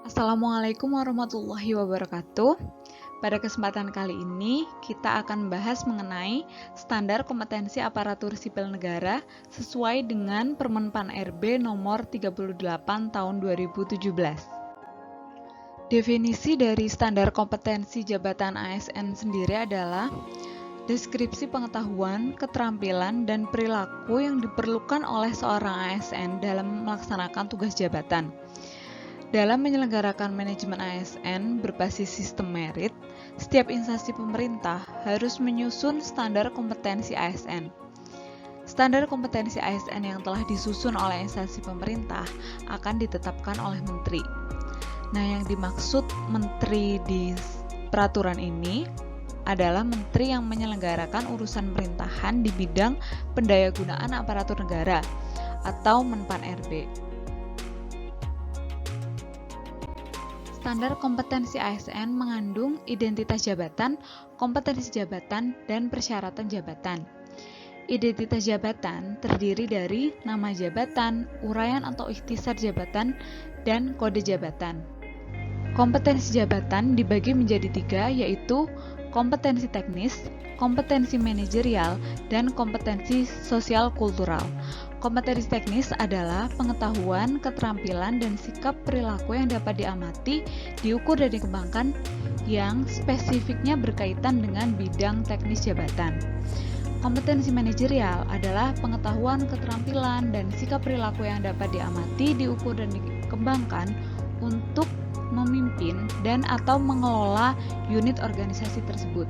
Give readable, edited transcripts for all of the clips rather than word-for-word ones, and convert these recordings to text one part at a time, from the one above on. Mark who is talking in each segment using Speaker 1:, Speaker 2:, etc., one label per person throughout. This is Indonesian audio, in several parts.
Speaker 1: Assalamualaikum warahmatullahi wabarakatuh. Pada kesempatan kali ini, kita akan membahas mengenai standar kompetensi aparatur sipil negara sesuai dengan Permenpan RB nomor 38 tahun 2017. Definisi dari standar kompetensi jabatan ASN sendiri adalah deskripsi pengetahuan, keterampilan, dan perilaku yang diperlukan oleh seorang ASN dalam melaksanakan tugas jabatan. Dalam menyelenggarakan manajemen ASN berbasis sistem merit, setiap instansi pemerintah harus menyusun standar kompetensi ASN. Standar kompetensi ASN yang telah disusun oleh instansi pemerintah akan ditetapkan oleh menteri. Nah, yang dimaksud menteri di peraturan ini adalah menteri yang menyelenggarakan urusan pemerintahan di bidang pendayagunaan aparatur negara atau Menpan RB. Standar kompetensi ASN mengandung identitas jabatan, kompetensi jabatan, dan persyaratan jabatan. Identitas jabatan terdiri dari nama jabatan, uraian atau ikhtisar jabatan, dan kode jabatan. Kompetensi jabatan dibagi menjadi 3, yaitu kompetensi teknis, kompetensi manajerial, dan kompetensi sosial kultural. Kompetensi teknis adalah pengetahuan, keterampilan, dan sikap perilaku yang dapat diamati, diukur, dan dikembangkan yang spesifiknya berkaitan dengan bidang teknis jabatan. Kompetensi manajerial adalah pengetahuan, keterampilan, dan sikap perilaku yang dapat diamati, diukur, dan dikembangkan untuk memimpin dan atau mengelola unit organisasi tersebut.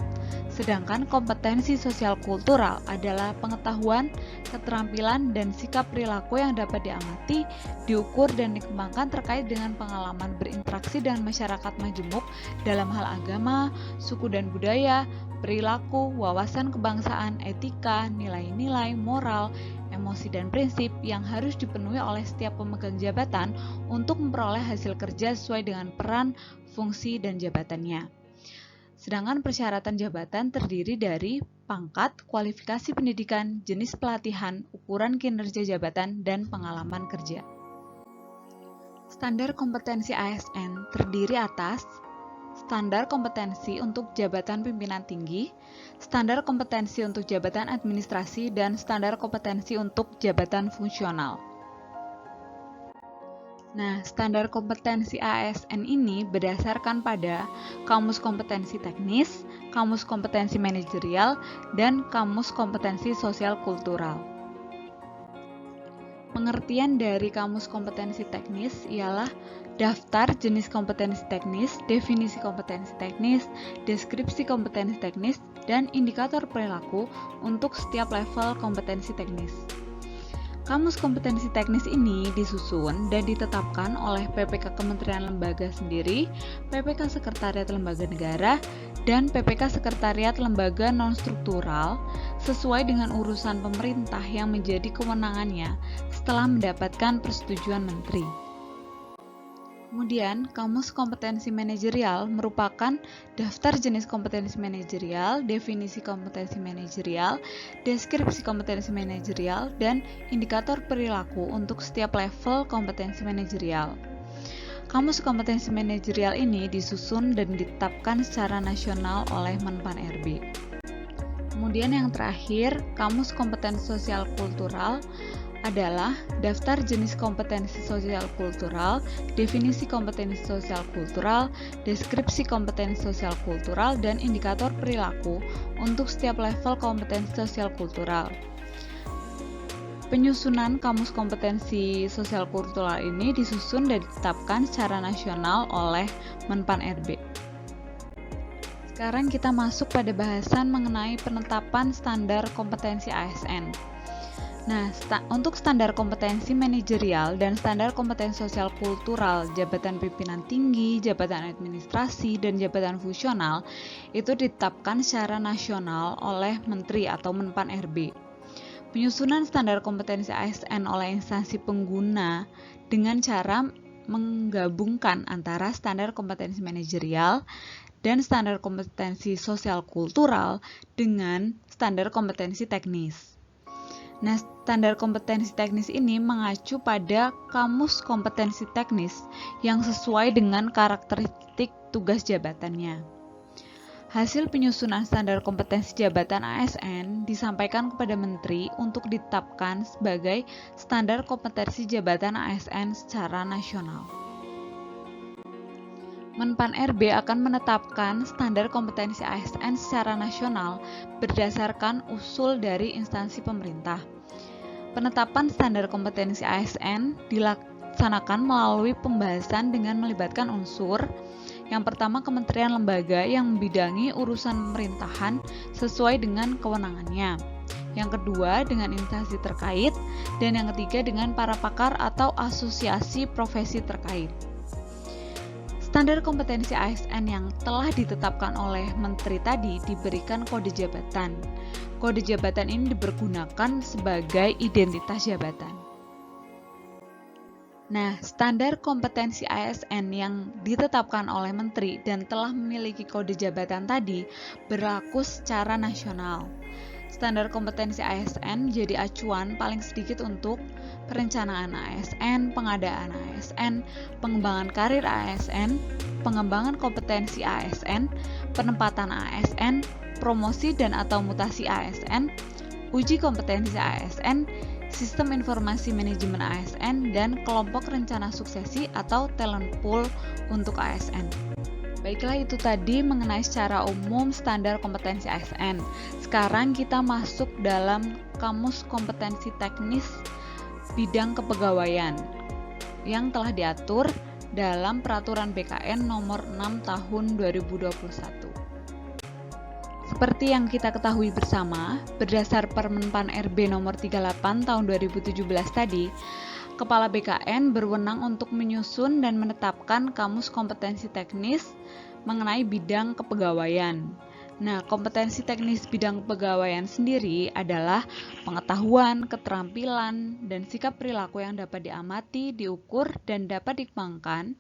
Speaker 1: Sedangkan kompetensi sosial kultural adalah pengetahuan, keterampilan, dan sikap perilaku yang dapat diamati, diukur, dan dikembangkan terkait dengan pengalaman berinteraksi dengan masyarakat majemuk dalam hal agama, suku dan budaya, perilaku, wawasan kebangsaan, etika, nilai-nilai, moral, emosi, dan prinsip yang harus dipenuhi oleh setiap pemegang jabatan untuk memperoleh hasil kerja sesuai dengan peran, fungsi, dan jabatannya. Sedangkan persyaratan jabatan terdiri dari pangkat, kualifikasi pendidikan, jenis pelatihan, ukuran kinerja jabatan, dan pengalaman kerja. Standar kompetensi ASN terdiri atas standar kompetensi untuk jabatan pimpinan tinggi, standar kompetensi untuk jabatan administrasi, dan standar kompetensi untuk jabatan fungsional. Nah, standar kompetensi ASN ini berdasarkan pada Kamus Kompetensi Teknis, Kamus Kompetensi Manajerial, dan Kamus Kompetensi Sosial Kultural. Pengertian dari Kamus Kompetensi Teknis ialah daftar jenis kompetensi teknis, definisi kompetensi teknis, deskripsi kompetensi teknis, dan indikator perilaku untuk setiap level kompetensi teknis. Kamus kompetensi teknis ini disusun dan ditetapkan oleh PPK Kementerian Lembaga sendiri, PPK Sekretariat Lembaga Negara, dan PPK Sekretariat Lembaga Non-Struktural sesuai dengan urusan pemerintah yang menjadi kewenangannya setelah mendapatkan persetujuan menteri. Kemudian, Kamus Kompetensi Manajerial merupakan daftar jenis kompetensi manajerial, definisi kompetensi manajerial, deskripsi kompetensi manajerial, dan indikator perilaku untuk setiap level kompetensi manajerial. Kamus kompetensi manajerial ini disusun dan ditetapkan secara nasional oleh Menpan RB. Kemudian yang terakhir, Kamus Kompetensi Sosial Kultural adalah daftar jenis kompetensi sosial kultural, definisi kompetensi sosial kultural, deskripsi kompetensi sosial kultural, dan indikator perilaku untuk setiap level kompetensi sosial kultural. Penyusunan Kamus Kompetensi Sosial Kultural ini disusun dan ditetapkan secara nasional oleh Menpan RB. Sekarang kita masuk pada bahasan mengenai penetapan standar kompetensi ASN. Nah, untuk standar kompetensi manajerial dan standar kompetensi sosial kultural jabatan pimpinan tinggi, jabatan administrasi, dan jabatan fungsional itu ditetapkan secara nasional oleh Menteri atau Menpan RB. Penyusunan standar kompetensi ASN oleh instansi pengguna dengan cara menggabungkan antara standar kompetensi manajerial dan standar kompetensi sosial kultural dengan standar kompetensi teknis. Nah, standar kompetensi teknis ini mengacu pada kamus kompetensi teknis yang sesuai dengan karakteristik tugas jabatannya. Hasil penyusunan standar kompetensi jabatan ASN disampaikan kepada Menteri untuk ditetapkan sebagai standar kompetensi jabatan ASN secara nasional. Menpan RB akan menetapkan standar kompetensi ASN secara nasional berdasarkan usul dari instansi pemerintah. Penetapan standar kompetensi ASN dilaksanakan melalui pembahasan dengan melibatkan unsur. Yang pertama, kementerian lembaga yang membidangi urusan pemerintahan sesuai dengan kewenangannya. Yang kedua, dengan instansi terkait. Dan yang ketiga, dengan para pakar atau asosiasi profesi terkait. Standar kompetensi ASN yang telah ditetapkan oleh Menteri tadi diberikan kode jabatan. Kode jabatan ini dipergunakan sebagai identitas jabatan. Nah, standar kompetensi ASN yang ditetapkan oleh Menteri dan telah memiliki kode jabatan tadi berlaku secara nasional. Standar kompetensi ASN jadi acuan paling sedikit untuk perencanaan ASN, pengadaan ASN, pengembangan karir ASN, pengembangan kompetensi ASN, penempatan ASN, promosi dan atau mutasi ASN, uji kompetensi ASN, sistem informasi manajemen ASN, dan kelompok rencana suksesi atau talent pool untuk ASN. Baiklah, itu tadi mengenai secara umum standar kompetensi ASN. Sekarang kita masuk dalam kamus kompetensi teknis bidang kepegawaian yang telah diatur dalam Peraturan BKN nomor 6 tahun 2021. Seperti yang kita ketahui bersama, berdasar Permenpan RB nomor 38 tahun 2017 tadi, Kepala BKN berwenang untuk menyusun dan menetapkan kamus kompetensi teknis mengenai bidang kepegawaian. Nah, kompetensi teknis bidang kepegawaian sendiri adalah pengetahuan, keterampilan, dan sikap perilaku yang dapat diamati, diukur, dan dapat dikembangkan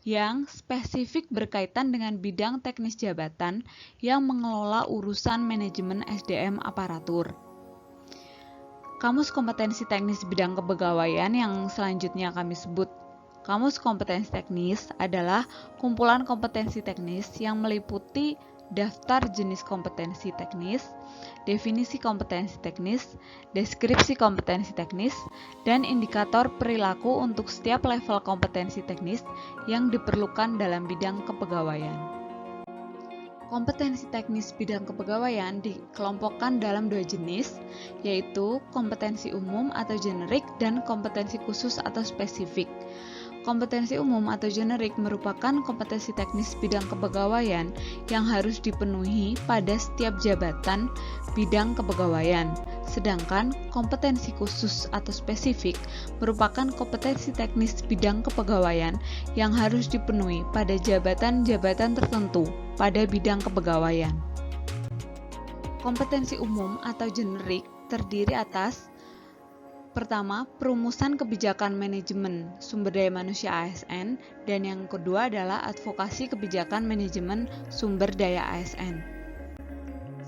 Speaker 1: yang spesifik berkaitan dengan bidang teknis jabatan yang mengelola urusan manajemen SDM aparatur. Kamus kompetensi teknis bidang kepegawaian yang selanjutnya kami sebut kamus kompetensi teknis adalah kumpulan kompetensi teknis yang meliputi daftar jenis kompetensi teknis, definisi kompetensi teknis, deskripsi kompetensi teknis, dan indikator perilaku untuk setiap level kompetensi teknis yang diperlukan dalam bidang kepegawaian. Kompetensi teknis bidang kepegawaian dikelompokkan dalam dua jenis, yaitu kompetensi umum atau generik dan kompetensi khusus atau spesifik. Kompetensi umum atau generik merupakan kompetensi teknis bidang kepegawaian yang harus dipenuhi pada setiap jabatan bidang kepegawaian. Sedangkan kompetensi khusus atau spesifik merupakan kompetensi teknis bidang kepegawaian yang harus dipenuhi pada jabatan-jabatan tertentu pada bidang kepegawaian. Kompetensi umum atau generik terdiri atas: pertama, perumusan kebijakan manajemen sumber daya manusia ASN, dan yang kedua adalah advokasi kebijakan manajemen sumber daya ASN.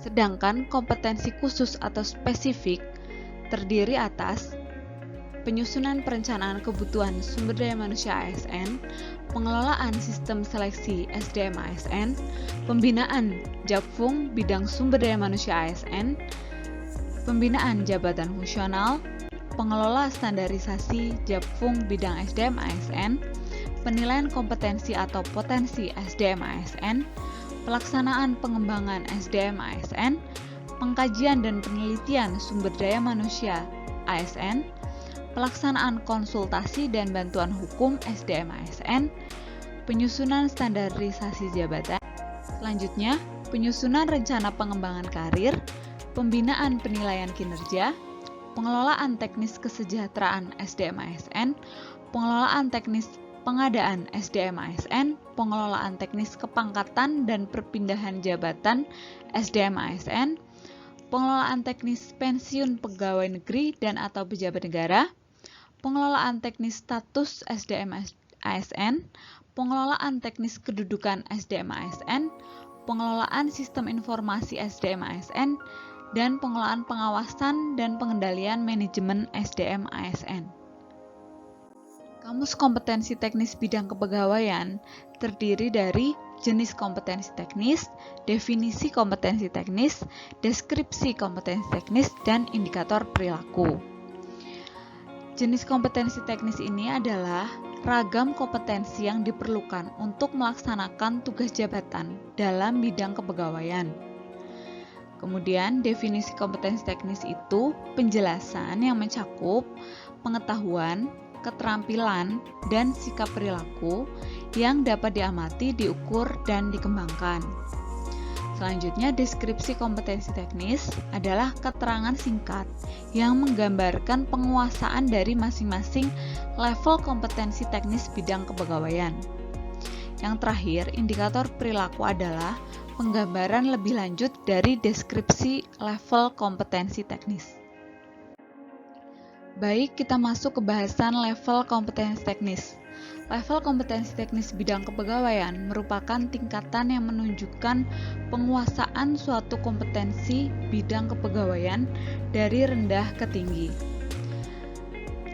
Speaker 1: Sedangkan kompetensi khusus atau spesifik terdiri atas penyusunan perencanaan kebutuhan sumber daya manusia ASN, pengelolaan sistem seleksi SDM ASN, pembinaan Jakfung bidang sumber daya manusia ASN, pembinaan jabatan fungsional, pengelola standarisasi Jakfung bidang SDM ASN, penilaian kompetensi atau potensi SDM ASN, pelaksanaan pengembangan SDM ASN, pengkajian dan penelitian sumber daya manusia ASN, pelaksanaan konsultasi dan bantuan hukum SDM ASN, penyusunan standarisasi jabatan. Selanjutnya, penyusunan rencana pengembangan karir, pembinaan penilaian kinerja, pengelolaan teknis kesejahteraan SDM ASN, pengelolaan teknis pengadaan SDM ASN, pengelolaan teknis kepangkatan dan perpindahan jabatan SDM ASN, pengelolaan teknis pensiun pegawai negeri dan atau pejabat negara, pengelolaan teknis status SDM ASN, pengelolaan teknis kedudukan SDM ASN, pengelolaan sistem informasi SDM ASN, dan pengelolaan pengawasan dan pengendalian manajemen SDM ASN. Kamus kompetensi teknis bidang kepegawaian terdiri dari jenis kompetensi teknis, definisi kompetensi teknis, deskripsi kompetensi teknis, dan indikator perilaku. Jenis kompetensi teknis ini adalah ragam kompetensi yang diperlukan untuk melaksanakan tugas jabatan dalam bidang kepegawaian. Kemudian, definisi kompetensi teknis itu penjelasan yang mencakup pengetahuan, keterampilan, dan sikap perilaku yang dapat diamati, diukur, dan dikembangkan. Selanjutnya, deskripsi kompetensi teknis adalah keterangan singkat yang menggambarkan penguasaan dari masing-masing level kompetensi teknis bidang kepegawaian. Yang terakhir, indikator perilaku adalah penggambaran lebih lanjut dari deskripsi level kompetensi teknis. Baik, kita masuk ke bahasan level kompetensi teknis. Level kompetensi teknis bidang kepegawaian merupakan tingkatan yang menunjukkan penguasaan suatu kompetensi bidang kepegawaian dari rendah ke tinggi.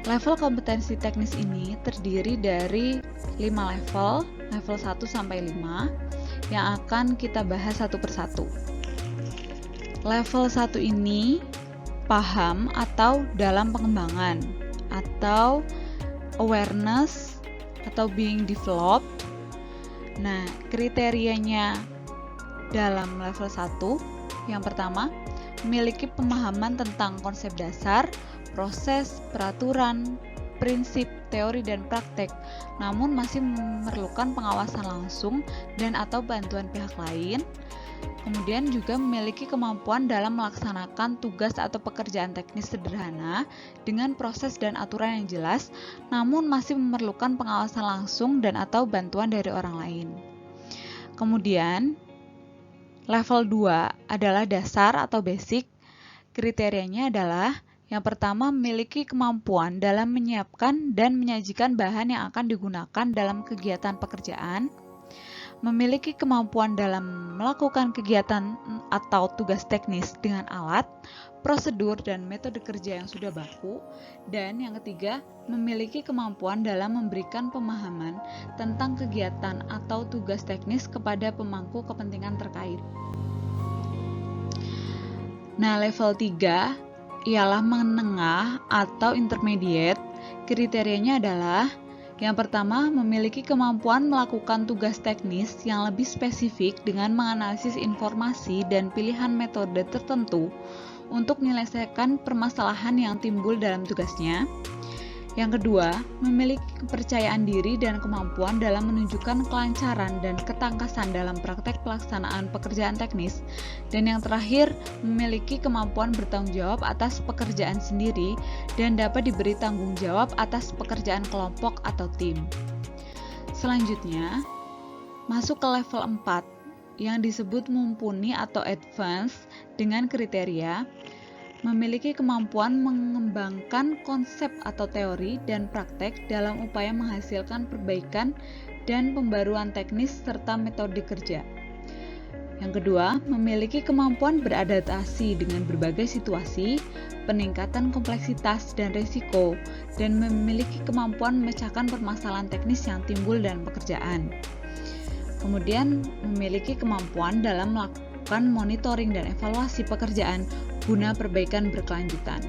Speaker 1: Level kompetensi teknis ini terdiri dari 5 level 1 sampai 5, yang akan kita bahas satu persatu. Level 1 ini paham atau dalam pengembangan, atau awareness, atau being developed. Nah, kriterianya dalam level 1, yang pertama, memiliki pemahaman tentang konsep dasar, proses, peraturan, prinsip, teori, dan praktek, namun masih memerlukan pengawasan langsung dan atau bantuan pihak lain. Kemudian juga memiliki kemampuan dalam melaksanakan tugas atau pekerjaan teknis sederhana dengan proses dan aturan yang jelas, namun masih memerlukan pengawasan langsung dan atau bantuan dari orang lain. Kemudian, level 2 adalah dasar atau basic. Kriterianya adalah yang pertama, memiliki kemampuan dalam menyiapkan dan menyajikan bahan yang akan digunakan dalam kegiatan pekerjaan, memiliki kemampuan dalam melakukan kegiatan atau tugas teknis dengan alat, prosedur, dan metode kerja yang sudah baku, dan yang ketiga, memiliki kemampuan dalam memberikan pemahaman tentang kegiatan atau tugas teknis kepada pemangku kepentingan terkait. Nah, level 3 ialah menengah atau intermediate. Kriterianya adalah yang pertama, memiliki kemampuan melakukan tugas teknis yang lebih spesifik dengan menganalisis informasi dan pilihan metode tertentu untuk menyelesaikan permasalahan yang timbul dalam tugasnya. Yang kedua, memiliki kepercayaan diri dan kemampuan dalam menunjukkan kelancaran dan ketangkasan dalam praktek pelaksanaan pekerjaan teknis. Dan yang terakhir, memiliki kemampuan bertanggung jawab atas pekerjaan sendiri dan dapat diberi tanggung jawab atas pekerjaan kelompok atau tim. Selanjutnya, masuk ke level 4 yang disebut mumpuni atau advance dengan kriteria memiliki kemampuan mengembangkan konsep atau teori dan praktek dalam upaya menghasilkan perbaikan dan pembaruan teknis serta metode kerja. Yang kedua, memiliki kemampuan beradaptasi dengan berbagai situasi, peningkatan kompleksitas dan risiko, dan memiliki kemampuan memecahkan permasalahan teknis yang timbul dalam pekerjaan. Kemudian, memiliki kemampuan dalam melakukan monitoring dan evaluasi pekerjaan guna perbaikan berkelanjutan.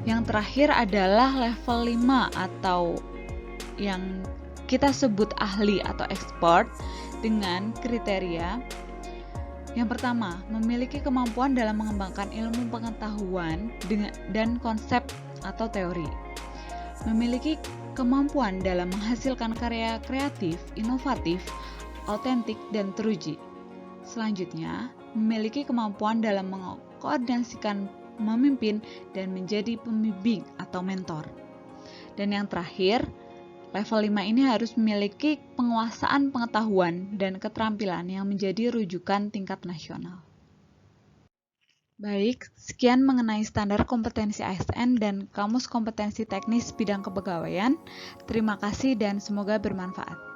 Speaker 1: Yang terakhir adalah level 5 atau yang kita sebut ahli atau expert dengan kriteria yang pertama, memiliki kemampuan dalam mengembangkan ilmu pengetahuan dan konsep atau teori. Memiliki kemampuan dalam menghasilkan karya kreatif, inovatif, autentik, dan teruji. Selanjutnya, memiliki kemampuan dalam mengkoordinasikan, memimpin, dan menjadi pembimbing atau mentor. Dan yang terakhir, level 5 ini harus memiliki penguasaan pengetahuan dan keterampilan yang menjadi rujukan tingkat nasional. Baik, sekian mengenai standar kompetensi ASN dan Kamus Kompetensi Teknis Bidang Kepegawaian. Terima kasih dan semoga bermanfaat.